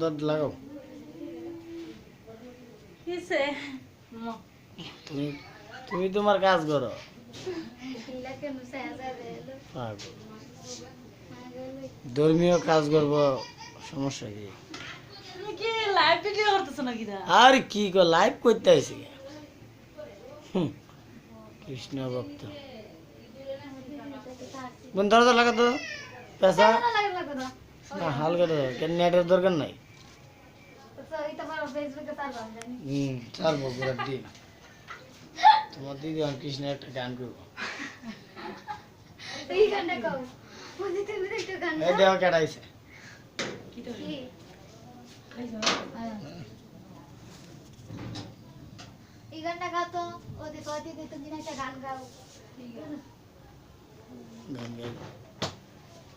দরজা লাগাও। কিসে তুমি তুমি তোমার কাজ করো। পাগল। ধর্মীয় কাজ করব, সমস্যা কি? তুমি কি লাইভ ভিডিও করতেছ নাকি না? আর কি কর লাইভ করতে আইছি? কৃষ্ণ ভক্ত। কোন দরজা লাগা তো পেশা না হালকা দরজা, কেন নেটের দরকার নাই। ছাড়বো পুরো দিন। তোমার দিদি আর কৃষ্ণের একটা গান করবো। এই দেহ কেটাইছে। এই গানটা গাও তো, ওদের কয়টি দিত দিন একটা গান গাও। গান গাই।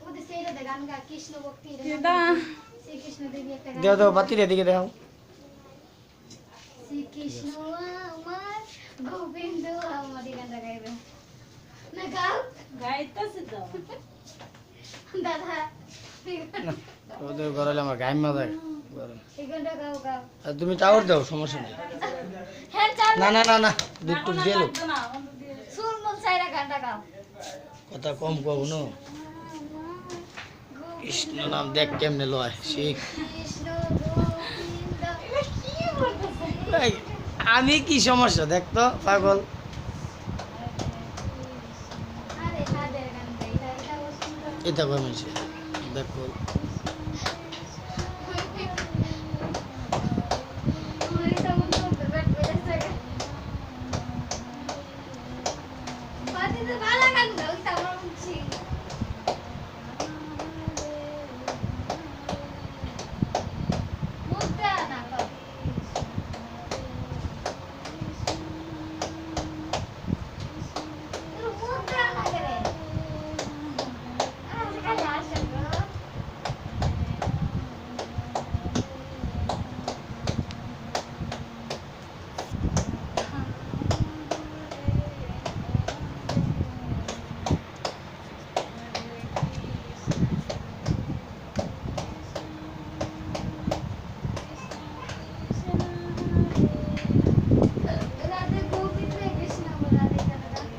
ওদের সেইটা দে গান গা, কৃষ্ণ ভক্তি কেডা শ্রীকৃষ্ণ দেবী একটা গান দেও দেও বাতিটা দিকে দেও। শ্রীকৃষ্ণ আমার গোবিন্দ আমার, এই গানটা গাইবে না? গাও গাইতাছে তো। দাদা ওদের ঘরে আমার গাইম মাথায় গরম। এই গানটা গাও গাও। আর তুমি টাওয়ার দাও, সমস্যা নেই। হ্যাঁ চাল না না না না দুধ টুক দিয়ে লো। না অন্য দিয়ে সুর মন সাইরা গানটা গাও। কথা কম কব না। কৃষ্ণ নাম দেখ কেমনে লয় শিখ। কৃষ্ণ গোবিন্দ কি বলতেছে? এই, আমি কি সমস্যা দেখ তো পাগল। আরে হাদের গান গাই, এটা ও সুন্দর। এটা কই মিলছে দেখো। ওইটা মন তো বেট বেড়েছে। বাতিতে ভালো গান গাও, এটা আমার বুঝছি। মুখটা না কর। মুখটা না করে। আজকাল আসে গো। রাধে গোবিন্দ কৃষ্ণ রাধে রাধে।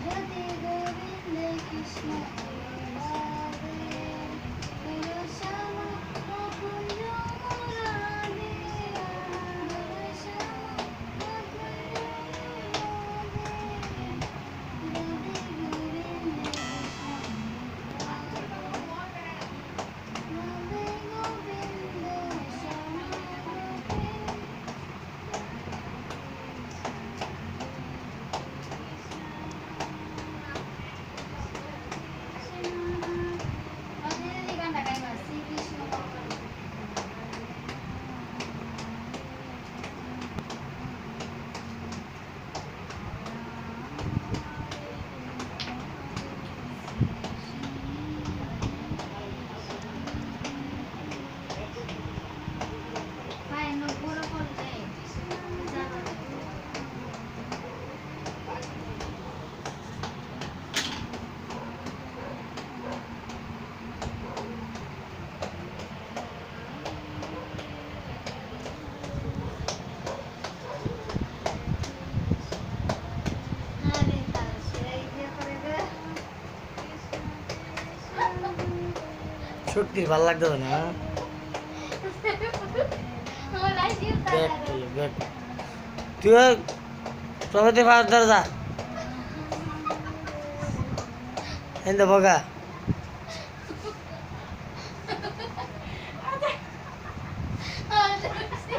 রাধে গোবিন্দ কৃষ্ণ রাধে শ্যামা মুকুন্দ মুরারি, রাধে শ্যামা মুকুন্দ সত্যি ভালো লাগতো না। দেখ তুই দেখ তুই প্রভাতে পাওয়ার দরজা এনে বগা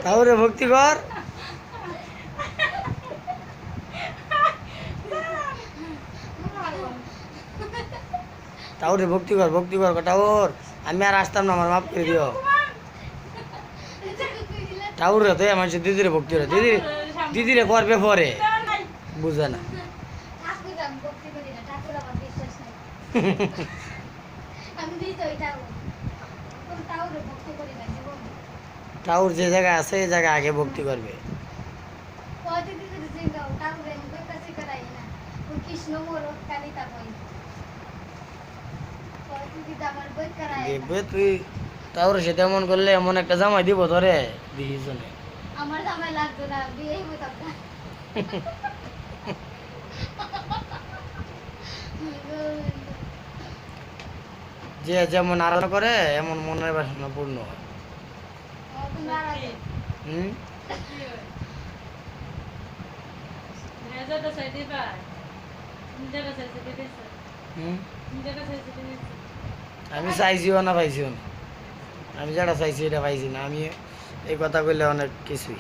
তাহলে ভক্তি কর। তাহলে ভক্তি কর টাউর। আমি আর আসতাম না, আমার মাফ করে দিও। টাউর তো আমার দিদিরে ভক্তি করে, দিদিরে করবে পরে, বুঝে না। টাউর যে জায়গায় আছে এই জায়গায় আগে ভক্তি করবে। কৃষ্ণ মোরক কালিতা কই কই তুই কি আমার বই করায় দেখবে তুই তারপরে সেটা এমন করলে এমন একটা জামাই দিব ধরে দিস জনে আমার জামাই লাগতো না বিয়ে হইতো না যে যেমন আরাধনা করে এমন মনের বাসনা পূর্ণ হয় হুম মেজাটা সাইডে পায় নিজেটা সাইডে দিতেছে হুম নিজেটা সাইডে দিতেছে আমি চাইছিও না পাইছিও না আমি যেটা চাইছি এটা পাইছি না আমি এই কথা কইলে অনেক কিছুই